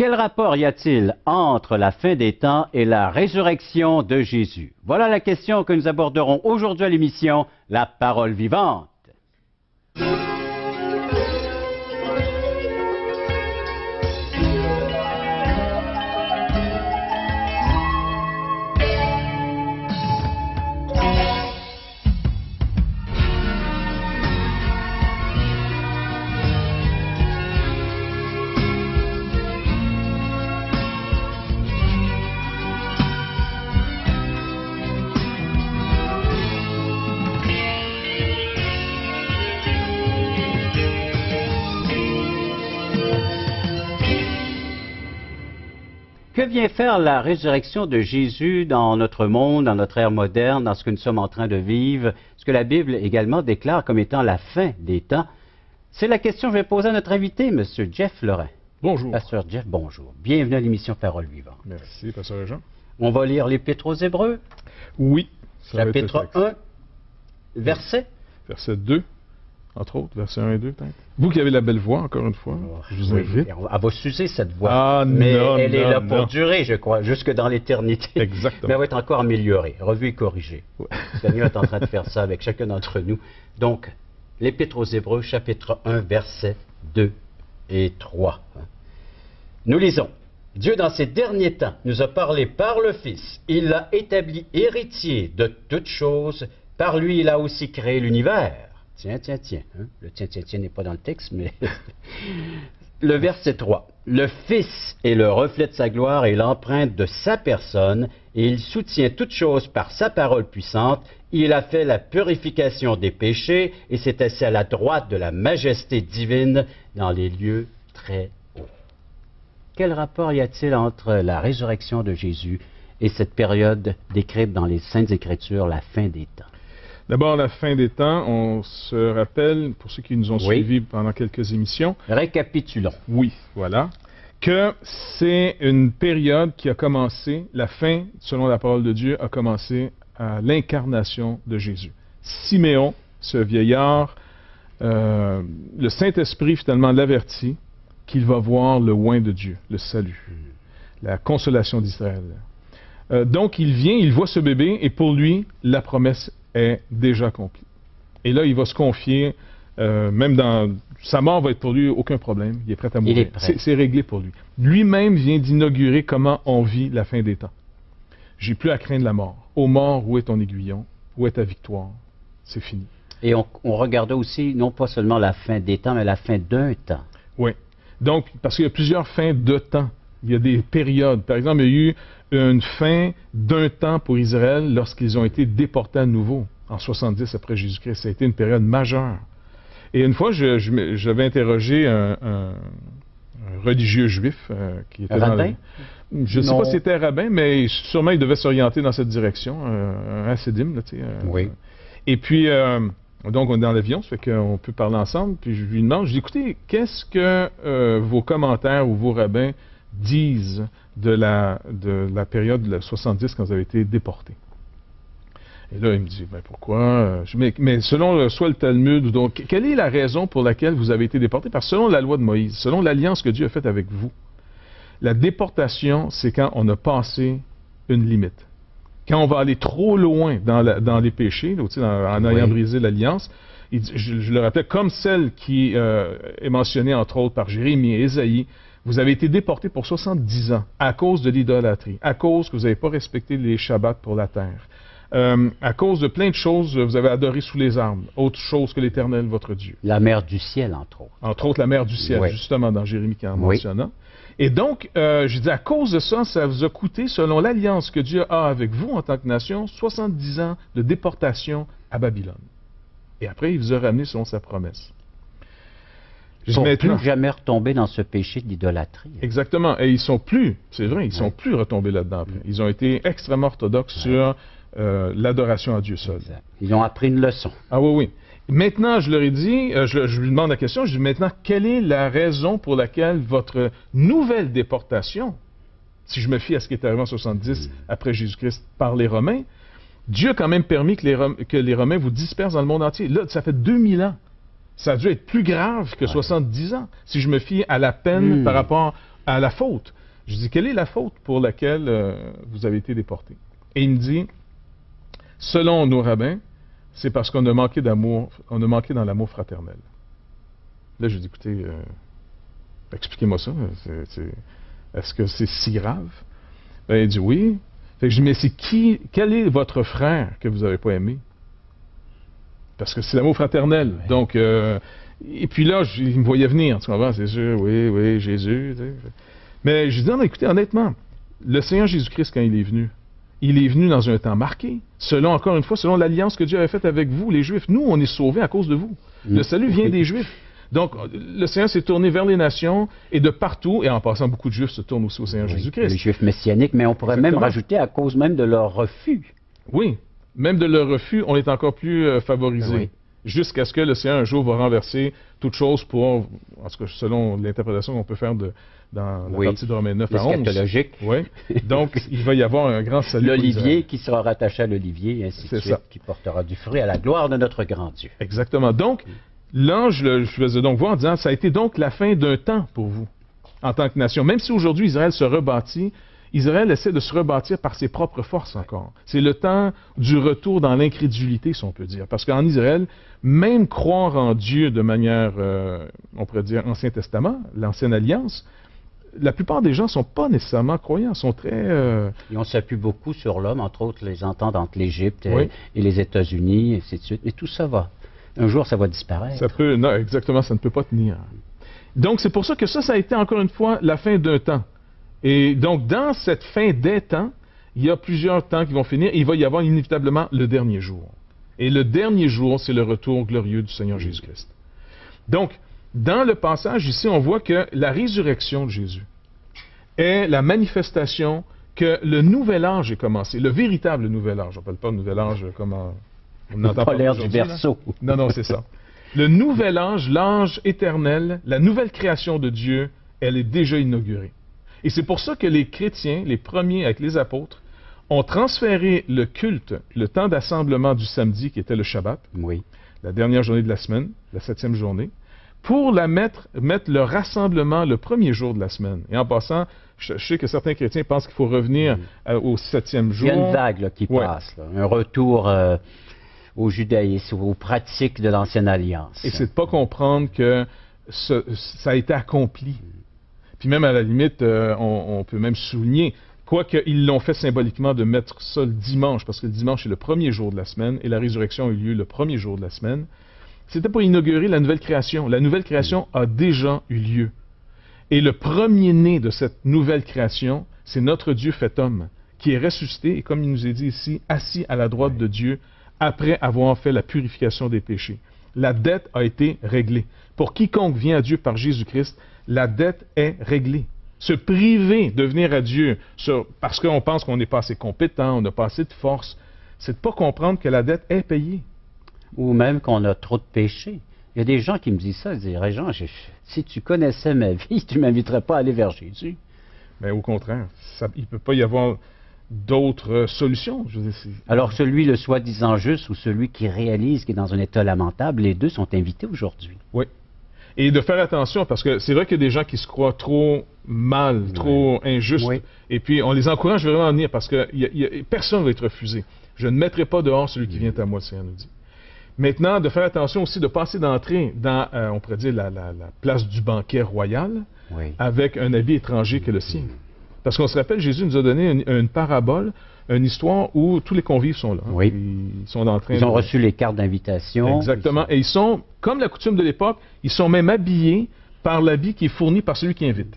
Quel rapport y a-t-il entre la fin des temps et la résurrection de Jésus? Voilà la question que nous aborderons aujourd'hui à l'émission La Parole vivante. Que vient faire la résurrection de Jésus dans notre monde, dans notre ère moderne, dans ce que nous sommes en train de vivre, ce que la Bible également déclare comme étant la fin des temps? C'est la question que je vais poser à notre invité, M. Jeff Lorrain. Bonjour. Pasteur Jeff, bonjour. Bienvenue à l'émission Parole vivante. Merci, Pasteur Jean. On va lire l'Épître aux Hébreux. Oui. Chapitre 1, verset. Verset 2, entre autres, verset 1 et 2, peut-être. Vous qui avez la belle voix, encore une fois, je vous invite. Elle va s'user, cette voix. Ah, mais non, elle est là pour non. durer, je crois, jusque dans l'éternité. Exactement. Mais elle va être encore améliorée, revue et corrigée. Ouais. Le Seigneur est en train de faire ça avec chacun d'entre nous. Donc, l'Épître aux Hébreux, chapitre 1, versets 2 et 3. Nous lisons. Dieu, dans ces derniers temps, nous a parlé par le Fils. Il l'a établi héritier de toutes choses. Par lui, il a aussi créé l'univers. Tiens. Hein? Le tiens n'est pas dans le texte, mais... Le verset 3. Le Fils est le reflet de sa gloire et l'empreinte de sa personne, et il soutient toutes choses par sa parole puissante. Il a fait la purification des péchés et s'est assis à la droite de la majesté divine dans les lieux très hauts. Quel rapport y a-t-il entre la résurrection de Jésus et cette période décrite dans les Saintes Écritures, la fin des temps? D'abord, la fin des temps, on se rappelle, pour ceux qui nous ont suivis pendant quelques émissions... Récapitulons. Oui, voilà. Que c'est une période qui a commencé, la fin, selon la parole de Dieu, a commencé à l'incarnation de Jésus. Siméon, ce vieillard, le Saint-Esprit finalement l'avertit qu'il va voir le oint de Dieu, le salut, la consolation d'Israël. Donc il vient, il voit ce bébé, et pour lui, la promesse est déjà accomplie. Et là, il va se confier, même dans sa mort va être pour lui aucun problème, il est prêt à mourir. C'est réglé pour lui. Lui-même vient d'inaugurer comment on vit la fin des temps. J'ai plus à craindre la mort. Ô mort, où est ton aiguillon? Où est ta victoire? C'est fini. Et on regardait aussi, non pas seulement la fin des temps, mais la fin d'un temps. Oui. Donc, parce qu'il y a plusieurs fins de temps. Il y a des périodes. Par exemple, il y a eu une fin d'un temps pour Israël lorsqu'ils ont été déportés à nouveau, en 70 après Jésus-Christ. Ça a été une période majeure. Et une fois, j'avais interrogé un religieux juif qui était rabbin? Je ne sais pas si c'était rabbin, mais sûrement il devait s'orienter dans cette direction, un hassidim, là, tu sais. Oui. Et puis, donc on est dans l'avion, ça fait qu'on peut parler ensemble, puis je lui demande, je dis, écoutez, qu'est-ce que vos commentaires ou vos rabbins disent de la période de la 70 quand vous avez été déportés? Et là, il me dit, ben pourquoi? Mais selon soit le Talmud, ou donc, quelle est la raison pour laquelle vous avez été déportés? Parce que selon la loi de Moïse, selon l'alliance que Dieu a faite avec vous, la déportation, c'est quand on a passé une limite. Quand on va aller trop loin dans les péchés, là, en ayant brisé l'alliance, je le rappelle, comme celle qui est mentionnée entre autres par Jérémie et Ésaïe, vous avez été déportés pour 70 ans à cause de l'idolâtrie, à cause que vous n'avez pas respecté les Shabbats pour la terre, à cause de plein de choses, vous avez adoré sous les arbres, autre chose que l'Éternel, votre Dieu. La mer du ciel, entre autres. Entre autres, la mer du ciel, justement, dans Jérémie qui en mentionnant. Et donc, je dis, à cause de ça, ça vous a coûté, selon l'alliance que Dieu a avec vous en tant que nation, 70 ans de déportation à Babylone. Et après, il vous a ramené selon sa promesse. Ils ne sont plus jamais retombés dans ce péché de l'idolâtrie. Exactement. Et ils sont plus, c'est vrai, ils sont plus retombés là-dedans. Ils ont été extrêmement orthodoxes sur l'adoration à Dieu seul. Exact. Ils ont appris une leçon. Ah oui. Maintenant, je leur ai dit, je lui demande la question, je dis maintenant, quelle est la raison pour laquelle votre nouvelle déportation, si je me fie à ce qui est arrivé en 70 après Jésus-Christ par les Romains, Dieu a quand même permis que les Romains vous dispersent dans le monde entier. Là, ça fait 2000 ans. Ça a dû être plus grave que 70 ans, si je me fie à la peine par rapport à la faute. Je dis, quelle est la faute pour laquelle vous avez été déportés? Et il me dit, selon nos rabbins, c'est parce qu'on a manqué d'amour, on a manqué dans l'amour fraternel. Là, je dis, écoutez, expliquez-moi ça. Est-ce que c'est si grave? Ben, il dit oui. Fait que je dis, mais quel est votre frère que vous n'avez pas aimé? Parce que c'est l'amour fraternel. Oui. Donc, et puis là, il me voyait venir. Tu comprends? C'est sûr, oui, Jésus. Tu sais. Mais je dis, non, écoutez, honnêtement, le Seigneur Jésus-Christ, quand il est venu dans un temps marqué, selon, encore une fois, selon l'alliance que Dieu avait faite avec vous, les Juifs. Nous, on est sauvés à cause de vous. Le salut vient des Juifs. Donc, le Seigneur s'est tourné vers les nations et de partout, et en passant, beaucoup de Juifs se tournent aussi au Seigneur Jésus-Christ. Les Juifs messianiques, mais on pourrait même rajouter à cause même de leur refus. Oui, même de leur refus, on est encore plus favorisé. Oui. Jusqu'à ce que le Seigneur un jour va renverser toute chose pour, en tout cas selon l'interprétation qu'on peut faire dans la partie de Romains 9 à 11. Eschatologique. Oui. Donc, il va y avoir un grand salut. L'olivier qui sera rattaché à l'olivier, et ainsi de suite, qui portera du fruit à la gloire de notre grand Dieu. Exactement. Donc, l'ange je faisais donc voir en disant, ça a été donc la fin d'un temps pour vous, en tant que nation. Même si aujourd'hui Israël se rebâtit, Israël essaie de se rebâtir par ses propres forces encore. C'est le temps du retour dans l'incrédulité, si on peut dire. Parce qu'en Israël, même croire en Dieu de manière, on pourrait dire, Ancien Testament, l'Ancienne Alliance, la plupart des gens ne sont pas nécessairement croyants, sont très... Et on s'appuie beaucoup sur l'homme, entre autres les ententes entre l'Égypte et les États-Unis, et ainsi de suite. Mais tout ça va. Un jour, ça va disparaître. Ça peut, non, exactement, ça ne peut pas tenir. Donc, c'est pour ça que ça a été, encore une fois, la fin d'un temps. Et donc, dans cette fin des temps, il y a plusieurs temps qui vont finir, et il va y avoir inévitablement le dernier jour. Et le dernier jour, c'est le retour glorieux du Seigneur Jésus-Christ. Donc, dans le passage ici, on voit que la résurrection de Jésus est la manifestation que le nouvel âge est commencé, le véritable nouvel âge. On ne parle pas de nouvel âge comme on n'entend pas l'ère du berceau. Non, c'est ça. Le nouvel âge, l'âge éternel, la nouvelle création de Dieu, elle est déjà inaugurée. Et c'est pour ça que les chrétiens, les premiers avec les apôtres, ont transféré le culte, le temps d'assemblement du samedi, qui était le Shabbat, la dernière journée de la semaine, la 7e journée, pour mettre le rassemblement le premier jour de la semaine. Et en passant, je sais que certains chrétiens pensent qu'il faut revenir au 7e jour. Il y a une vague qui passe, un retour au judaïsme, aux pratiques de l'Ancienne Alliance. Et c'est de ne pas comprendre que ça a été accompli. Puis même à la limite, on peut même souligner, quoique ils l'ont fait symboliquement de mettre ça le dimanche, parce que le dimanche est le premier jour de la semaine, et la résurrection a eu lieu le premier jour de la semaine, c'était pour inaugurer la nouvelle création. La nouvelle création a déjà eu lieu. Et le premier-né de cette nouvelle création, c'est notre Dieu fait homme, qui est ressuscité, et comme il nous est dit ici, assis à la droite de Dieu, après avoir fait la purification des péchés. La dette a été réglée. Pour quiconque vient à Dieu par Jésus-Christ, la dette est réglée. Se priver de venir à Dieu parce qu'on pense qu'on n'est pas assez compétent, on n'a pas assez de force, c'est de ne pas comprendre que la dette est payée. Ou même qu'on a trop de péchés. Il y a des gens qui me disent ça, ils disent, Jean, si tu connaissais ma vie, tu ne m'inviterais pas à aller vers Jésus. Mais au contraire, il ne peut pas y avoir d'autres solutions. Je veux dire, alors celui, le soi-disant juste, ou celui qui réalise qu'il est dans un état lamentable, les deux sont invités aujourd'hui. Oui. Et de faire attention, parce que c'est vrai qu'il y a des gens qui se croient trop mal, trop injustes, et puis on les encourage vraiment à venir, parce que personne ne va être refusé. Je ne mettrai pas dehors celui qui vient à moi, le Seigneur nous dit. Maintenant, de faire attention aussi de passer d'entrer dans, on pourrait dire, la place du banquet royal, avec un habit étranger que le sien. Parce qu'on se rappelle, Jésus nous a donné une parabole, une histoire où tous les convives sont là. Oui. Ils ont reçu les cartes d'invitation. Exactement. Et ils sont, comme la coutume de l'époque, ils sont même habillés par l'habit qui est fourni par celui qui invite.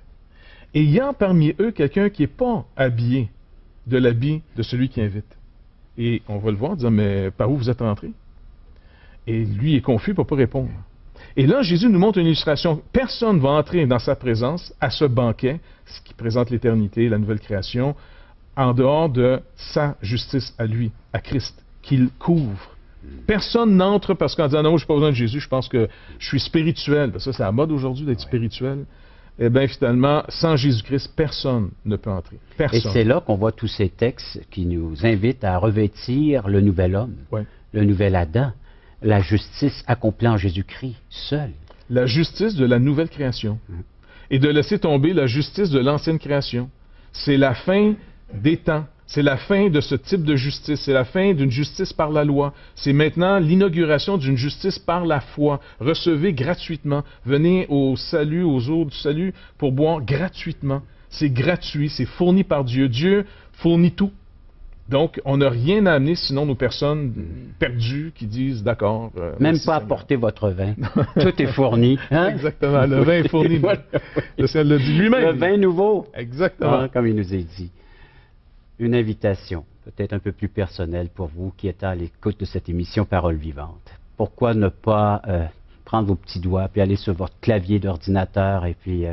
Et il y a parmi eux quelqu'un qui n'est pas habillé de l'habit de celui qui invite. Et on va le voir en disant, mais par où vous êtes rentré? Et lui est confus, il ne peut pas répondre. Et là, Jésus nous montre une illustration. Personne ne va entrer dans sa présence, à ce banquet, ce qui présente l'éternité, la nouvelle création, en dehors de sa justice à lui, à Christ, qu'il couvre. Personne n'entre parce qu'en disant « Non, je n'ai pas besoin de Jésus, je pense que je suis spirituel. » Parce que ça, c'est la mode aujourd'hui d'être spirituel. Eh bien, finalement, sans Jésus-Christ, personne ne peut entrer. Personne. Et c'est là qu'on voit tous ces textes qui nous invitent à revêtir le nouvel homme, le nouvel Adam, la justice accomplie en Jésus-Christ seul. La justice de la nouvelle création. et de laisser tomber la justice de l'ancienne création. C'est la fin des temps. C'est la fin de ce type de justice. C'est la fin d'une justice par la loi. C'est maintenant l'inauguration d'une justice par la foi. Recevez gratuitement. Venez au salut, aux eaux du salut pour boire gratuitement. C'est gratuit, c'est fourni par Dieu. Dieu fournit tout. Donc, on n'a rien à amener sinon nos personnes perdues qui disent d'accord. Même pas apporter votre vin. Tout est fourni. Hein? Exactement. Le vin est fourni. Le Seigneur l'a dit lui-même. Le vin nouveau. Exactement. Ah, comme il nous est dit. Une invitation, peut-être un peu plus personnelle pour vous qui êtes à l'écoute de cette émission Parole vivante. Pourquoi ne pas prendre vos petits doigts puis aller sur votre clavier d'ordinateur et puis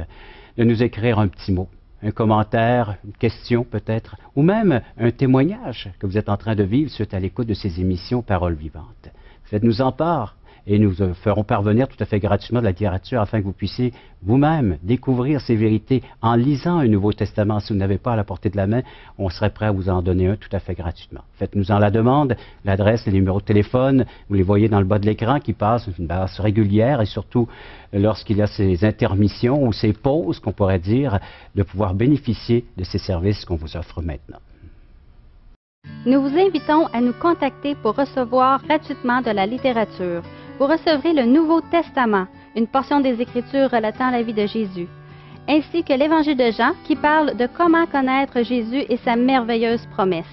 de nous écrire un petit mot, un commentaire, une question peut-être, ou même un témoignage que vous êtes en train de vivre suite à l'écoute de ces émissions Parole vivante. Faites-nous en part et nous ferons parvenir tout à fait gratuitement de la littérature afin que vous puissiez vous-même découvrir ces vérités en lisant un Nouveau Testament. Si vous n'avez pas à la portée de la main, on serait prêt à vous en donner un tout à fait gratuitement. Faites-nous en la demande, l'adresse, les numéros de téléphone, vous les voyez dans le bas de l'écran qui passent une base régulière et surtout lorsqu'il y a ces intermissions ou ces pauses, qu'on pourrait dire, de pouvoir bénéficier de ces services qu'on vous offre maintenant. Nous vous invitons à nous contacter pour recevoir gratuitement de la littérature. Vous recevrez le Nouveau Testament, une portion des Écritures relatant la vie de Jésus, ainsi que l'Évangile de Jean qui parle de comment connaître Jésus et sa merveilleuse promesse.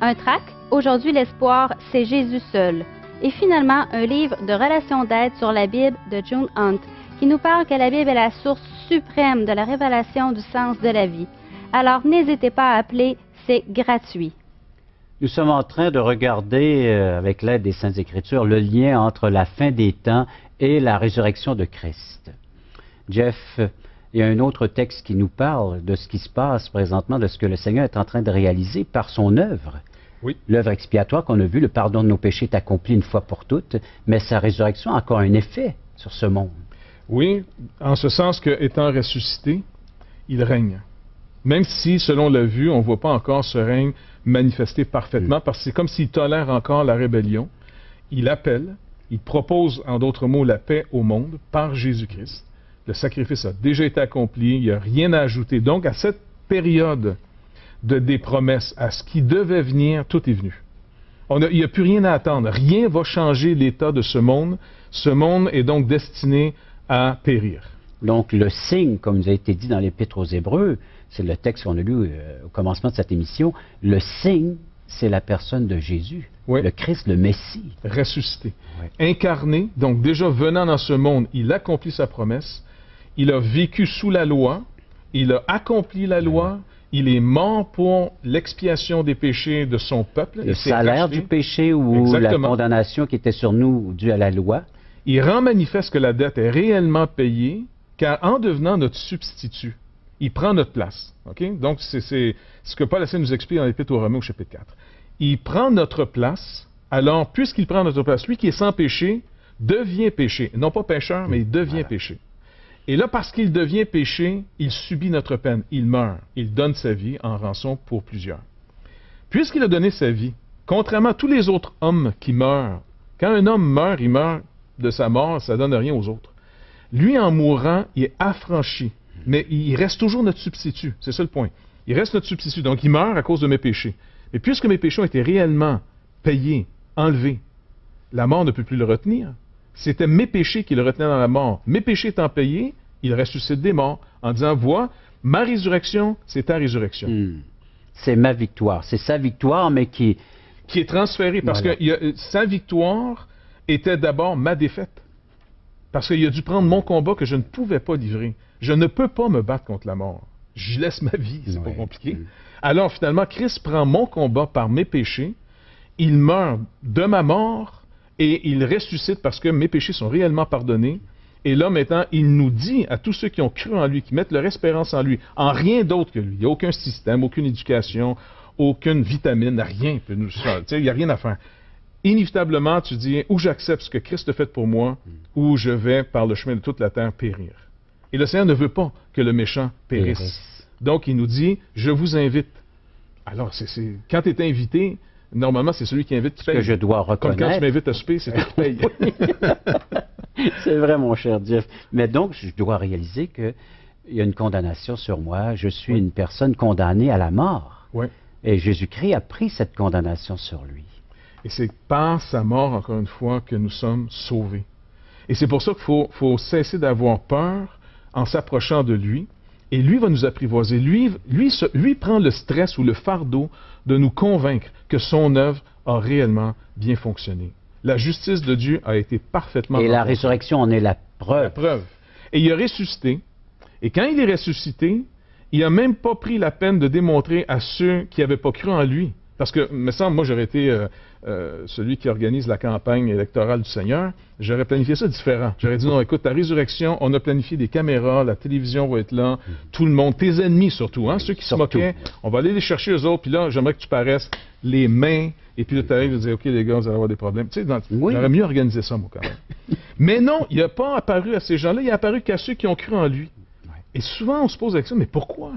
Un tract, Aujourd'hui l'espoir, c'est Jésus seul. Et finalement, un livre de relations d'aide sur la Bible de June Hunt, qui nous parle que la Bible est la source suprême de la révélation du sens de la vie. Alors n'hésitez pas à appeler, c'est gratuit. Nous sommes en train de regarder, avec l'aide des Saintes Écritures, le lien entre la fin des temps et la résurrection de Christ. Jeff, il y a un autre texte qui nous parle de ce qui se passe présentement, de ce que le Seigneur est en train de réaliser par son œuvre. Oui. L'œuvre expiatoire qu'on a vue, le pardon de nos péchés est accompli une fois pour toutes, mais sa résurrection a encore un effet sur ce monde. Oui, en ce sens que, étant ressuscité, il règne. Même si, selon la vue, on ne voit pas encore ce règne manifesté parfaitement, parce que c'est comme s'il tolère encore la rébellion. Il appelle, il propose, en d'autres mots, la paix au monde par Jésus-Christ. Le sacrifice a déjà été accompli, il n'y a rien à ajouter. Donc, à cette période des promesses, à ce qui devait venir, tout est venu. Il n'y a plus rien à attendre. Rien ne va changer l'état de ce monde. Ce monde est donc destiné à périr. Donc, le signe, comme nous a été dit dans l'Épître aux Hébreux, c'est le texte qu'on a lu au commencement de cette émission, le signe, c'est la personne de Jésus, oui. Le Christ, le Messie. Ressuscité. Oui. Incarné, donc déjà venant dans ce monde, il accomplit sa promesse, il a vécu sous la loi, il a accompli la loi, il est mort pour l'expiation des péchés de son peuple. Le salaire du péché ou Exactement. La condamnation qui était sur nous due à la loi. Il rend manifeste que la dette est réellement payée, car en devenant notre substitut, il prend notre place. Okay? Donc, c'est ce que Paul essaie de nous expliquer dans l'Épître aux Romains au chapitre 4. Il prend notre place, alors, puisqu'il prend notre place, lui qui est sans péché, devient péché. Non pas pécheur, mais il devient péché. Et là, parce qu'il devient péché, il subit notre peine. Il meurt. Il donne sa vie en rançon pour plusieurs. Puisqu'il a donné sa vie, contrairement à tous les autres hommes qui meurent, quand un homme meurt, il meurt de sa mort, ça ne donne rien aux autres. Lui, en mourant, il est affranchi. Mais il reste toujours notre substitut. C'est ça le point. Il reste notre substitut. Donc, il meurt à cause de mes péchés. Mais puisque mes péchés ont été réellement payés, enlevés, la mort ne peut plus le retenir. C'était mes péchés qui le retenaient dans la mort. Mes péchés étant payés, il ressuscite des morts en disant, vois, ma résurrection, c'est ta résurrection. C'est ma victoire. C'est sa victoire, mais qui est transférée. Parce que sa victoire était d'abord ma défaite. Parce qu'il a dû prendre mon combat que je ne pouvais pas livrer. Je ne peux pas me battre contre la mort. J'y laisse ma vie, c'est pas compliqué. Alors finalement, Christ prend mon combat par mes péchés, il meurt de ma mort et il ressuscite parce que mes péchés sont réellement pardonnés. Et là maintenant, il nous dit à tous ceux qui ont cru en lui, qui mettent leur espérance en lui, en rien d'autre que lui. Il n'y a aucun système, aucune éducation, aucune vitamine, rien. Il n'y a rien à faire. Inévitablement, tu dis, ou j'accepte ce que Christ a fait pour moi, ou je vais, par le chemin de toute la terre, périr. Et le Seigneur ne veut pas que le méchant périsse. Donc, il nous dit, je vous invite. Alors, quand tu es invité, normalement, c'est celui qui invite qui paye. Que je dois reconnaître. Comme quand tu m'invites à souper, c'est toi qui paye. C'est vrai, mon cher Jeff. Mais donc, je dois réaliser que il y a une condamnation sur moi, je suis une personne condamnée à la mort. Oui. Et Jésus-Christ a pris cette condamnation sur lui. Et c'est par sa mort, encore une fois, que nous sommes sauvés. Et c'est pour ça qu'il faut cesser d'avoir peur en s'approchant de lui. Et lui va nous apprivoiser. Lui prend le stress ou le fardeau de nous convaincre que son œuvre a réellement bien fonctionné. La justice de Dieu a été parfaitement Et la rencontrée. résurrection en est la preuve. La preuve. Et il a ressuscité. Et quand il est ressuscité, il n'a même pas pris la peine de démontrer à ceux qui n'avaient pas cru en lui. Parce que, me semble, moi, j'aurais été celui qui organise la campagne électorale du Seigneur. J'aurais planifié ça différent. J'aurais dit, non, écoute, ta résurrection, on a planifié des caméras, la télévision va être là, tout le monde, tes ennemis surtout, hein, ceux qui se moquaient, on va aller les chercher eux autres, puis là, j'aimerais que tu paraisses les mains, et puis là, tu arrives et dire, OK, les gars, vous allez avoir des problèmes. Tu sais, j'aurais mieux organisé ça, moi, quand même. Mais non, il n'a pas apparu à ces gens-là, il a apparu qu'à ceux qui ont cru en lui. Et souvent, on se pose la question, mais pourquoi?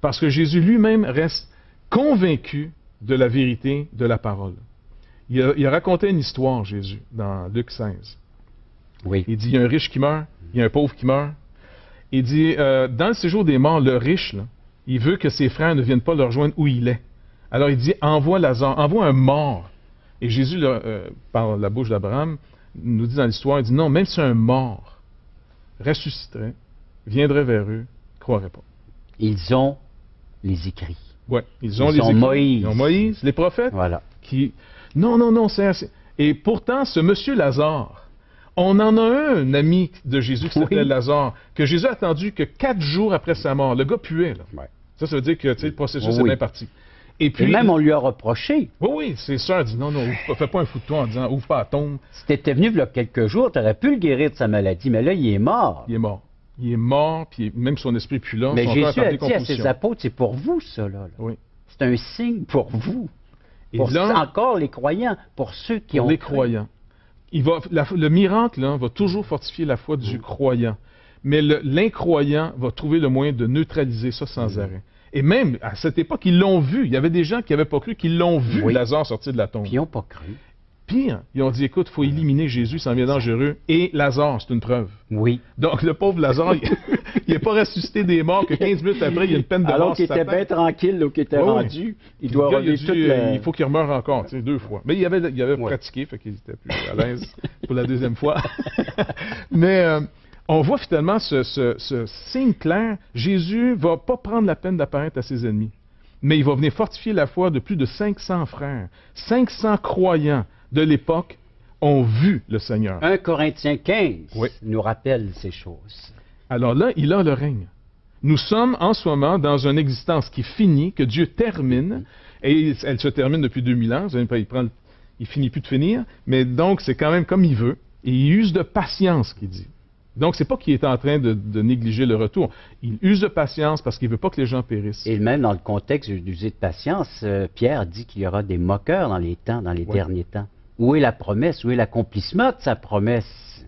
Parce que Jésus lui-même reste convaincu de la vérité de la parole. Il a raconté une histoire, Jésus, dans Luc 16. Oui. Il dit, il y a un riche qui meurt, il y a un pauvre qui meurt. Il dit, dans le séjour des morts, le riche, là, il veut que ses frères ne viennent pas le rejoindre où il est. Alors il dit, envoie Lazare, envoie un mort. Et Jésus, par la bouche d'Abraham, nous dit dans l'histoire, il dit, non, même si un mort ressusciterait, viendrait vers eux, ne croirait pas. Ils ont les écrits. Oui, ils ont les écrits. Moïse. Ils ont Moïse, les prophètes. Voilà. Qui... Non, c'est assez. Et pourtant, ce monsieur Lazare, on en a un ami de Jésus qui s'appelait Lazare, que Jésus a attendu que 4 jours après sa mort. Le gars puait, là. Ouais. Ça veut dire que le processus est bien parti. Et puis, même on lui a reproché. Oui, c'est ça. Elle dit non, fais pas un fou de toi en disant ouvre pas la tombe. Si tu étais venu il y a quelques jours, tu aurais pu le guérir de sa maladie, mais là, il est mort. Il est mort. Il est mort, puis même son esprit n'est plus là. Mais Jésus a dit à ses apôtres, c'est pour vous, ça, là. Oui. C'est un signe pour vous. Et pour là, encore les croyants, pour ceux qui ont les cru. Croyants. Le miracle là, va toujours fortifier la foi du croyant. Mais l'incroyant va trouver le moyen de neutraliser ça sans arrêt. Et même, à cette époque, ils l'ont vu. Il y avait des gens qui n'avaient pas cru, qui l'ont vu, Lazare sortir de la tombe. Puis ils n'ont pas cru. Pire, ils ont dit, écoute, il faut éliminer Jésus, ça en vient dangereux. Et Lazare, c'est une preuve. Oui. Donc, le pauvre Lazare, il n'est pas ressuscité des morts, que 15 minutes après, il y a une peine de mort. Alors qu'il était bien tranquille, qu'il était rendu, il doit revivre toute la... Il faut qu'il remeure encore, 2 fois. Mais il avait pratiqué, fait qu'il était plus à l'aise pour la deuxième fois. Mais on voit finalement ce signe clair. Jésus ne va pas prendre la peine d'apparaître à ses ennemis. Mais il va venir fortifier la foi de plus de 500 frères. 500 croyants de l'époque ont vu le Seigneur. 1 Corinthiens 15 nous rappelle ces choses. Alors là, il a le règne. Nous sommes en ce moment dans une existence qui finit, que Dieu termine, et elle se termine depuis 2000 ans. Il finit plus de finir, mais donc c'est quand même comme il veut, et il use de patience, qu'il dit. Donc, c'est pas qu'il est en train de négliger le retour. Il use de patience parce qu'il ne veut pas que les gens périssent. Et même dans le contexte d'user de patience, Pierre dit qu'il y aura des moqueurs dans les temps, dans les derniers temps. Où est la promesse? Où est l'accomplissement de sa promesse?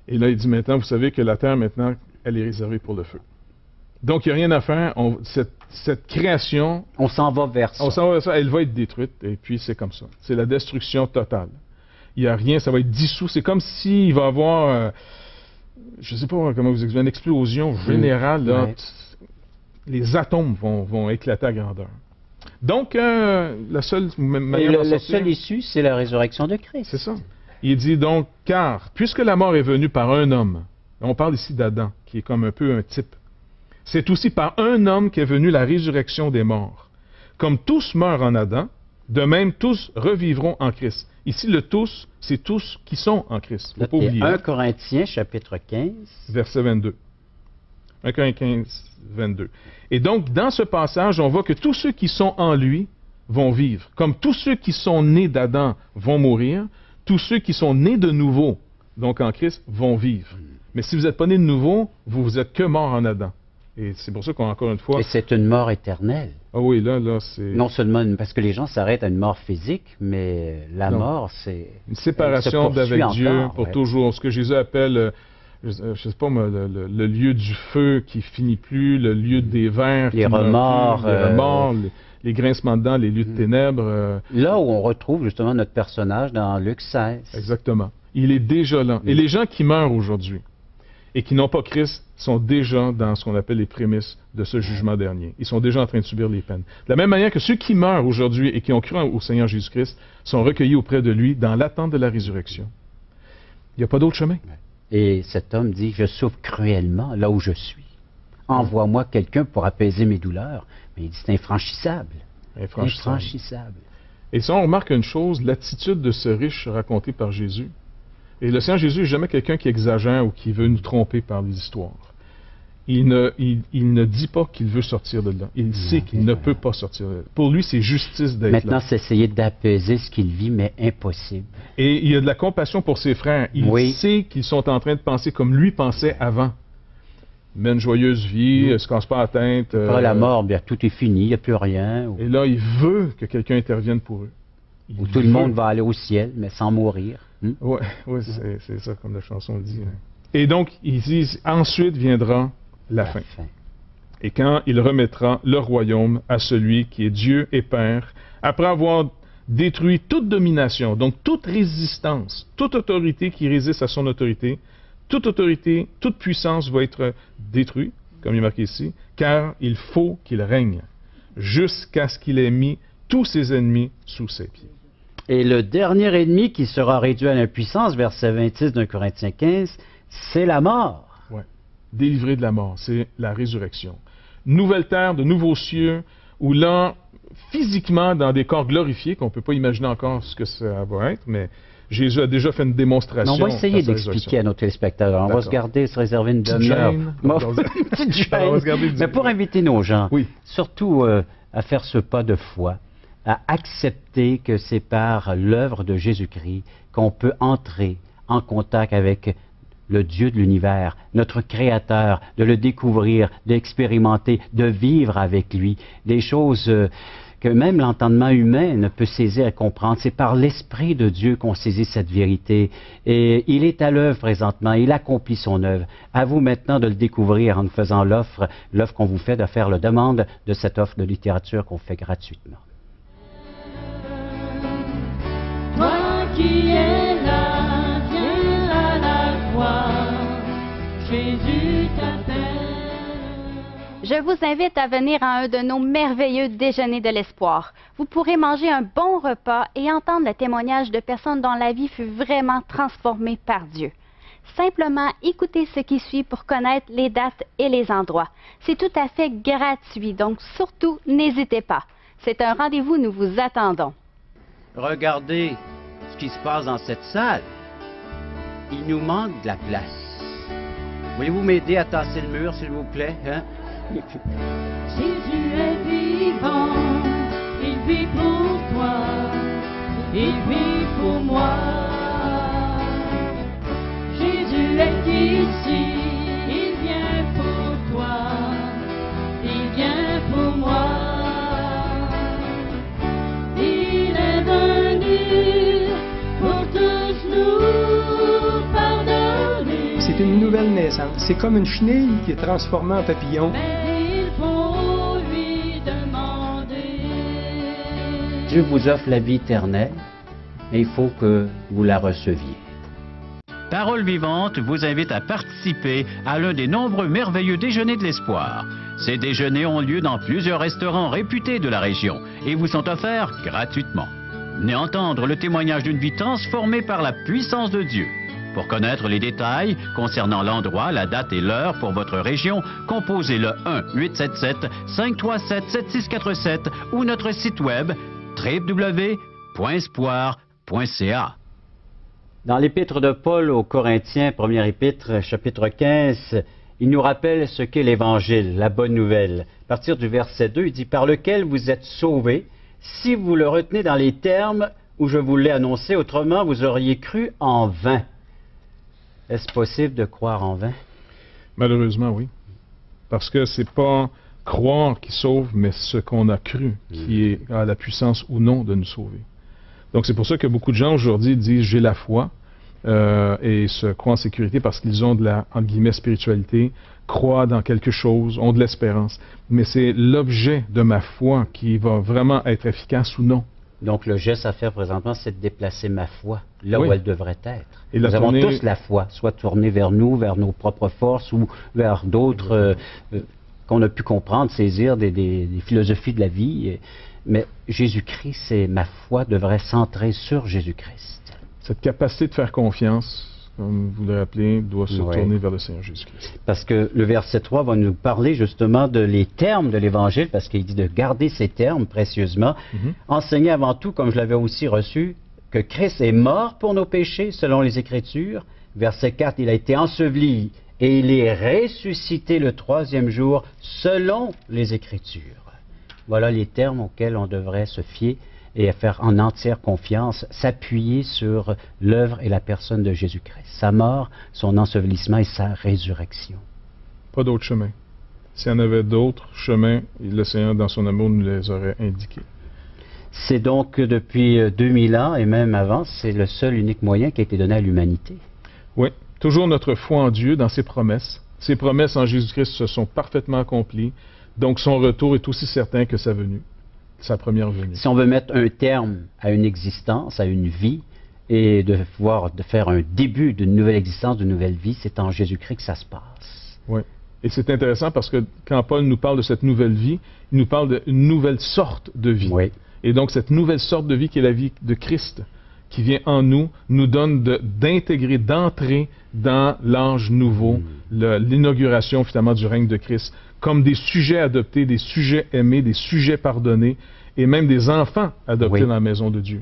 Et là, il dit maintenant, vous savez que la terre, maintenant, elle est réservée pour le feu. Donc, il n'y a rien à faire. Cette création... On s'en va vers ça. On s'en va vers ça. Elle va être détruite. Et puis, c'est comme ça. C'est la destruction totale. Il n'y a rien. Ça va être dissous. C'est comme s'il va y avoir... je ne sais pas comment vous expliquer, une explosion générale. Là, les atomes vont éclater à grandeur. Donc, la seule manière d'en sortir... La seule issue, c'est la résurrection de Christ. C'est ça. Il dit donc, car, puisque la mort est venue par un homme, on parle ici d'Adam, qui est comme un peu un type, c'est aussi par un homme qu'est venue la résurrection des morts. Comme tous meurent en Adam, de même tous revivront en Christ. Ici, le tous, c'est tous qui sont en Christ. Il ne faut pas oublier. 1 Corinthiens, chapitre 15. Verset 22. 1 Corinthiens 15, 22. Et donc, dans ce passage, on voit que tous ceux qui sont en lui vont vivre. Comme tous ceux qui sont nés d'Adam vont mourir, tous ceux qui sont nés de nouveau, donc en Christ, vont vivre. Mais si vous n'êtes pas nés de nouveau, vous êtes que morts en Adam. Et c'est pour ça qu'encore une fois... Et c'est une mort éternelle. Ah oui, là, c'est... Non seulement parce que les gens s'arrêtent à une mort physique, mais la mort, c'est... Une séparation d'avec Dieu pour toujours. Ce que Jésus appelle, je sais pas moi, le lieu du feu qui finit plus, le lieu des vers... Les remords. Les remords, les grincements de dents, les lieux de ténèbres. Là où on retrouve justement notre personnage dans Luc 16. Exactement. Il est déjà là. Et les gens qui meurent aujourd'hui, et qui n'ont pas Christ sont déjà dans ce qu'on appelle les prémices de ce jugement dernier. Ils sont déjà en train de subir les peines. De la même manière que ceux qui meurent aujourd'hui et qui ont cru au Seigneur Jésus-Christ sont recueillis auprès de lui dans l'attente de la résurrection. Il n'y a pas d'autre chemin. Et cet homme dit, je souffre cruellement là où je suis. Envoie-moi quelqu'un pour apaiser mes douleurs. Mais il dit, c'est infranchissable. Infranchissable. Et ça, on remarque une chose, l'attitude de ce riche raconté par Jésus. Et le Seigneur Jésus n'est jamais quelqu'un qui exagère ou qui veut nous tromper par les histoires. Il ne dit pas qu'il veut sortir de là. Il sait qu'il ne peut pas sortir de là. Pour lui, c'est justice d'être là. Maintenant, c'est essayer d'apaiser ce qu'il vit, mais impossible. Et il y a de la compassion pour ses frères. Il sait qu'ils sont en train de penser comme lui pensait avant. Mène une joyeuse vie, ne se casse pas la tête. Pas la mort, bien, tout est fini, il n'y a plus rien. Et là, il veut que quelqu'un intervienne pour eux. Où tout le monde va aller au ciel, mais sans mourir. Oui, c'est ça, comme la chanson le dit. Et donc, ils disent, ensuite viendra la fin. Et quand il remettra le royaume à celui qui est Dieu et Père, après avoir détruit toute domination, donc toute résistance, toute autorité qui résiste à son autorité, toute autorité, toute puissance va être détruite, comme il est marqué ici, car il faut qu'il règne, jusqu'à ce qu'il ait mis tous ses ennemis sous ses pieds. Et le dernier ennemi qui sera réduit à l'impuissance, verset 26 d'un Corinthiens 15, c'est la mort. Oui, délivré de la mort, c'est la résurrection. Nouvelle terre, de nouveaux cieux, où là, physiquement, dans des corps glorifiés, qu'on ne peut pas imaginer encore ce que ça va être, mais Jésus a déjà fait une démonstration. On va essayer d'expliquer à nos téléspectateurs. On va se réserver une demi-heure. Mais pour inviter nos gens, surtout à faire ce pas de foi, à accepter que c'est par l'œuvre de Jésus-Christ qu'on peut entrer en contact avec le Dieu de l'univers, notre Créateur, de le découvrir, d'expérimenter, de vivre avec lui, des choses que même l'entendement humain ne peut saisir et comprendre. C'est par l'Esprit de Dieu qu'on saisit cette vérité. Et il est à l'œuvre présentement, il accomplit son œuvre. À vous maintenant de le découvrir en nous faisant l'offre qu'on vous fait de faire la demande de cette offre de littérature qu'on fait gratuitement. Toi qui es là, viens à la croix, Jésus t'appelle. Je vous invite à venir à un de nos merveilleux déjeuners de l'espoir. Vous pourrez manger un bon repas et entendre le témoignage de personnes dont la vie fut vraiment transformée par Dieu. Simplement écoutez ce qui suit pour connaître les dates et les endroits. C'est tout à fait gratuit, donc surtout n'hésitez pas. C'est un rendez-vous, nous vous attendons. Regardez ce qui se passe dans cette salle. Il nous manque de la place. Voulez-vous m'aider à tasser le mur, s'il vous plaît? Hein? Jésus est vivant, il vit pour toi, il vit pour moi. Jésus est ici, il vient pour toi, il vient pour moi. Il est venu pour tous nous pardonner. C'est une nouvelle naissance. C'est comme une chenille qui est transformée en papillon. Mais il faut lui demander. Dieu vous offre la vie éternelle, mais il faut que vous la receviez. Parole Vivante vous invite à participer à l'un des nombreux merveilleux déjeuners de l'espoir. Ces déjeuners ont lieu dans plusieurs restaurants réputés de la région et vous sont offerts gratuitement. Venez entendre le témoignage d'une vie transformée par la puissance de Dieu. Pour connaître les détails concernant l'endroit, la date et l'heure pour votre région, composez le 1-877-537-7647 ou notre site web www.espoir.ca. Dans l'épître de Paul aux Corinthiens, première épître, chapitre 15, il nous rappelle ce qu'est l'Évangile, la bonne nouvelle. À partir du verset 2, il dit « Par lequel vous êtes sauvés, si vous le retenez dans les termes où je vous l'ai annoncé, autrement vous auriez cru en vain. » Est-ce possible de croire en vain? Malheureusement, oui. Parce que c'est pas croire qui sauve, mais ce qu'on a cru qui a la puissance ou non de nous sauver. Donc c'est pour ça que beaucoup de gens aujourd'hui disent « j'ai la foi » et se croient en sécurité parce qu'ils ont de la, entre guillemets, spiritualité, croient dans quelque chose, ont de l'espérance. Mais c'est l'objet de ma foi qui va vraiment être efficace ou non. Donc, le geste à faire présentement, c'est de déplacer ma foi là Oui. où elle devrait être. Et la Nous avons tourner- tous la foi, soit tournée vers nous, vers nos propres forces ou vers d'autres qu'on a pu comprendre, saisir des philosophies de la vie. Mais Jésus-Christ, c'est ma foi devrait centrer sur Jésus-Christ. Cette capacité de faire confiance, comme vous le rappelez, doit se Oui. tourner vers le Seigneur Jésus-Christ. Parce que le verset 3 va nous parler justement de les termes de l'Évangile, parce qu'il dit de garder ces termes précieusement. Enseigner avant tout, comme je l'avais aussi reçu, que Christ est mort pour nos péchés, selon les Écritures. Verset 4, il a été enseveli et il est ressuscité le troisième jour, selon les Écritures. Voilà les termes auxquels on devrait se fier et faire en entière confiance, s'appuyer sur l'œuvre et la personne de Jésus-Christ, sa mort, son ensevelissement et sa résurrection. Pas d'autre chemin. S'il y en avait d'autres chemins, le Seigneur, dans son amour, nous les aurait indiqués. C'est donc que depuis 2000 ans et même avant, c'est le seul unique moyen qui a été donné à l'humanité. Oui, toujours notre foi en Dieu, dans ses promesses. Ses promesses en Jésus-Christ se sont parfaitement accomplies, donc son retour est aussi certain que sa venue, sa première venue. Si on veut mettre un terme à une existence, à une vie, et de faire un début d'une nouvelle existence, d'une nouvelle vie, c'est en Jésus-Christ que ça se passe. Oui. Et c'est intéressant parce que quand Paul nous parle de cette nouvelle vie, il nous parle d'une nouvelle sorte de vie. Oui. Et donc cette nouvelle sorte de vie qui est la vie de Christ, qui vient en nous, nous donne d'intégrer, d'entrer dans l'âge nouveau, l'inauguration finalement du règne de Christ, comme des sujets adoptés, des sujets aimés, des sujets pardonnés, et même des enfants adoptés Oui. dans la maison de Dieu.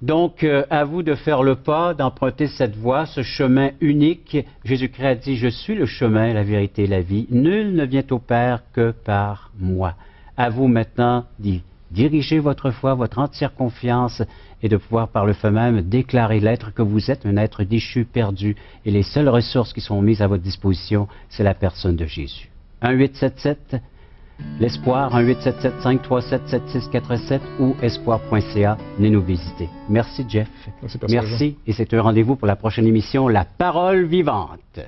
Donc, à vous de faire le pas, d'emprunter cette voie, ce chemin unique. Jésus-Christ a dit, « Je suis le chemin, la vérité et la vie. Nul ne vient au Père que par moi. » À vous maintenant d'y diriger votre foi, votre entière confiance et de pouvoir par le fait même déclarer l'être que vous êtes, un être déchu, perdu. Et les seules ressources qui sont mises à votre disposition, c'est la personne de Jésus. 1-877 L'Espoir, 1-877-537-7647 ou espoir.ca. Venez nous visiter. Merci, Jeff. Merci, Pasteur Jean. Merci. Et c'est un rendez-vous pour la prochaine émission, La Parole vivante.